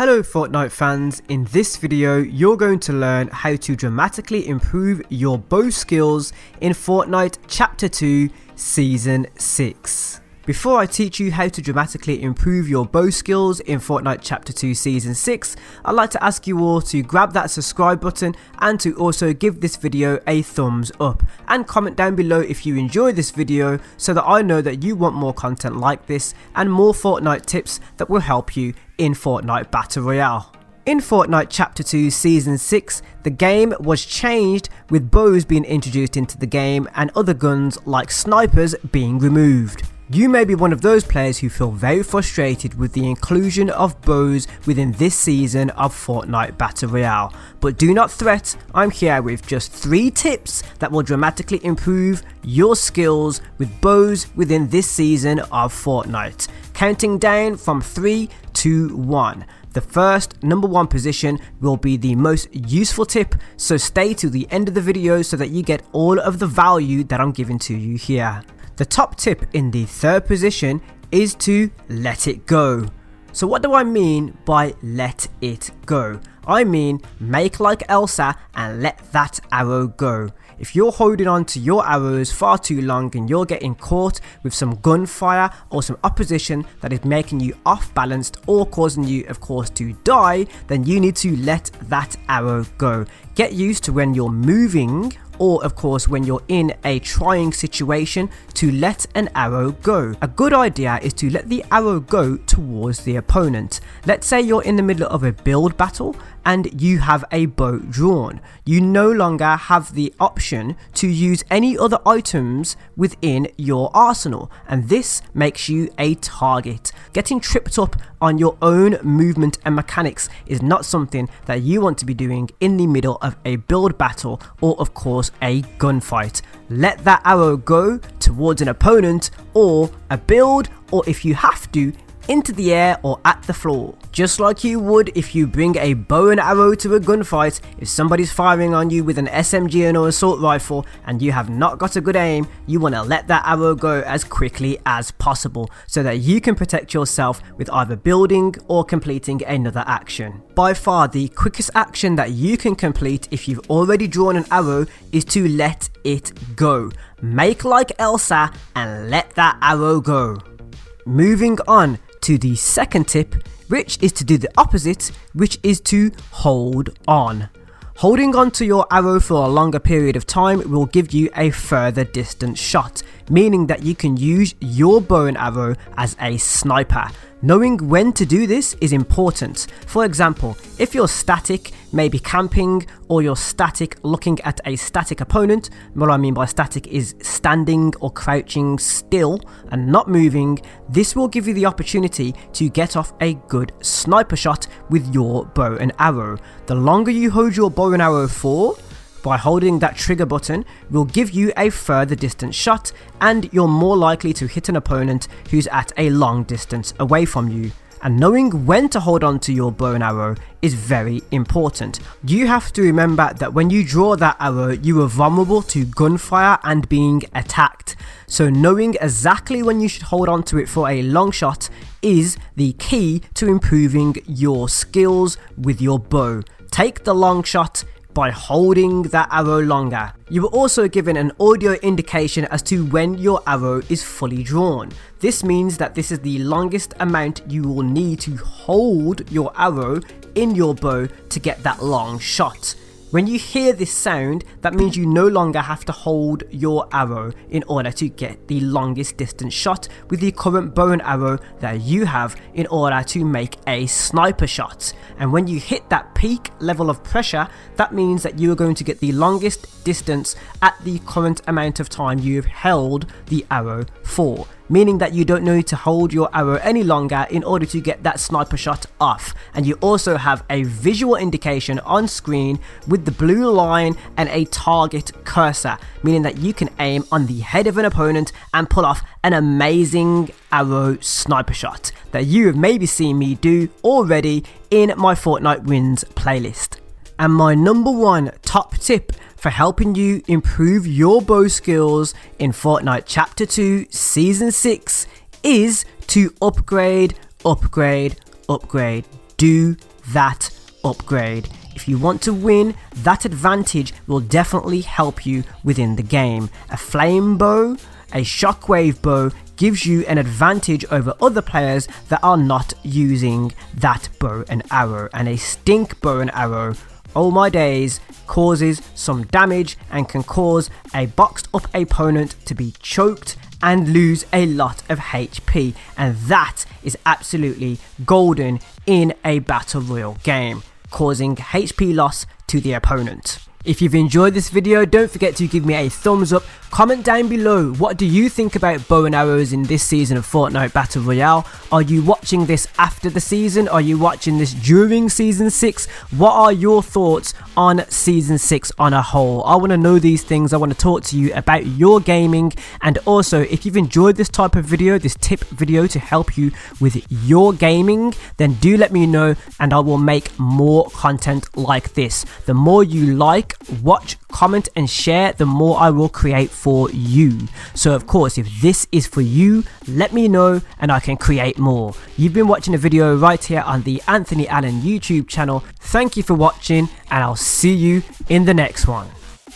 Hello Fortnite fans, in this video you're going to learn how to dramatically improve your bow skills in Fortnite Chapter 2 Season 6. Before I teach you how to dramatically improve your bow skills in Fortnite Chapter 2 Season 6, I'd like to ask you all to grab that subscribe button and to also give this video a thumbs up and comment down below if you enjoy this video so that I know that you want more content like this and more Fortnite tips that will help you in Fortnite Battle Royale. In Fortnite Chapter 2 Season 6, the game was changed with bows being introduced into the game and other guns like snipers being removed. You may be one of those players who feel very frustrated with the inclusion of bows within this season of Fortnite Battle Royale, but do not fret, I'm here with just 3 tips that will dramatically improve your skills with bows within this season of Fortnite. Counting down from 3, 2, 1. The first number 1 position will be the most useful tip, so stay to the end of the video so that you get all of the value that I'm giving to you here. The top tip in the 3rd position is to let it go. So what do I mean by let it go? I mean make like Elsa and let that arrow go. If you're holding on to your arrows far too long and you're getting caught with some gunfire or some opposition that is making you off balanced or causing you of course to die, then you need to let that arrow go. Get used to when you're moving or of course when you're in a trying situation to let an arrow go. A good idea is to let the arrow go towards the opponent. Let's say you're in the middle of a build battle and you have a bow drawn. You no longer have the option to use any other items within your arsenal, and this makes you a target. Getting tripped up on your own movement and mechanics is not something that you want to be doing in the middle of a build battle or of course a gunfight. Let that arrow go towards an opponent or a build, or if you have to, into the air or at the floor. Just like you would if you bring a bow and arrow to a gunfight. If somebody's firing on you with an SMG or assault rifle and you have not got a good aim, you want to let that arrow go as quickly as possible so that you can protect yourself with either building or completing another action. By far the quickest action that you can complete if you've already drawn an arrow is to let it go. Make like Elsa and let that arrow go. Moving on to the 2nd tip, which is to do the opposite, which is to hold on. Holding on to your arrow for a longer period of time will give you a further distance shot, meaning that you can use your bow and arrow as a sniper. Knowing when to do this is important. For example, if you're static, maybe camping, or you're static looking at a static opponent, what I mean by static is standing or crouching still and not moving, this will give you the opportunity to get off a good sniper shot with your bow and arrow. The longer you hold your bow and arrow for, by holding that trigger button, will give you a further distance shot and you're more likely to hit an opponent who's at a long distance away from you. And knowing when to hold on to your bow and arrow is very important. You have to remember that when you draw that arrow, you are vulnerable to gunfire and being attacked. So knowing exactly when you should hold on to it for a long shot is the key to improving your skills with your bow. Take the long shot by holding that arrow longer. You were also given an audio indication as to when your arrow is fully drawn. This means that this is the longest amount you will need to hold your arrow in your bow to get that long shot. When you hear this sound, that means you no longer have to hold your arrow in order to get the longest distance shot with the current bow and arrow that you have in order to make a sniper shot. And when you hit that peak level of pressure, that means that you are going to get the longest distance at the current amount of time you've held the arrow for. Meaning that you don't need to hold your arrow any longer in order to get that sniper shot off. And you also have a visual indication on screen with the blue line and a target cursor, meaning that you can aim on the head of an opponent and pull off an amazing arrow sniper shot that you have maybe seen me do already in my Fortnite Wins playlist. And my number 1 top tip for helping you improve your bow skills in Fortnite Chapter 2 Season 6 is to upgrade. Do that upgrade. If you want to win, that advantage will definitely help you within the game. A flame bow, a shockwave bow gives you an advantage over other players that are not using that bow and arrow, and a stink bow and arrow, oh my days, causes some damage and can cause a boxed up opponent to be choked and lose a lot of HP, and that is absolutely golden in a battle royale game, causing HP loss to the opponent. If you've enjoyed this video, don't forget to give me a thumbs up. Comment down below, what do you think about bow and arrows in this season of Fortnite Battle Royale? Are you watching this after the season? Are you watching this during Season 6? What are your thoughts on Season 6 on a whole? I want to know these things. I want to talk to you about your gaming, and also if you've enjoyed this type of video, this tip video to help you with your gaming, then do let me know and I will make more content like this. The more you like, watch, comment and share, the more I will create for you. So of course, if this is for you, let me know and I can create more. You've been watching a video right here on the Anthony Allen YouTube channel. Thank you for watching and I'll see you in the next one.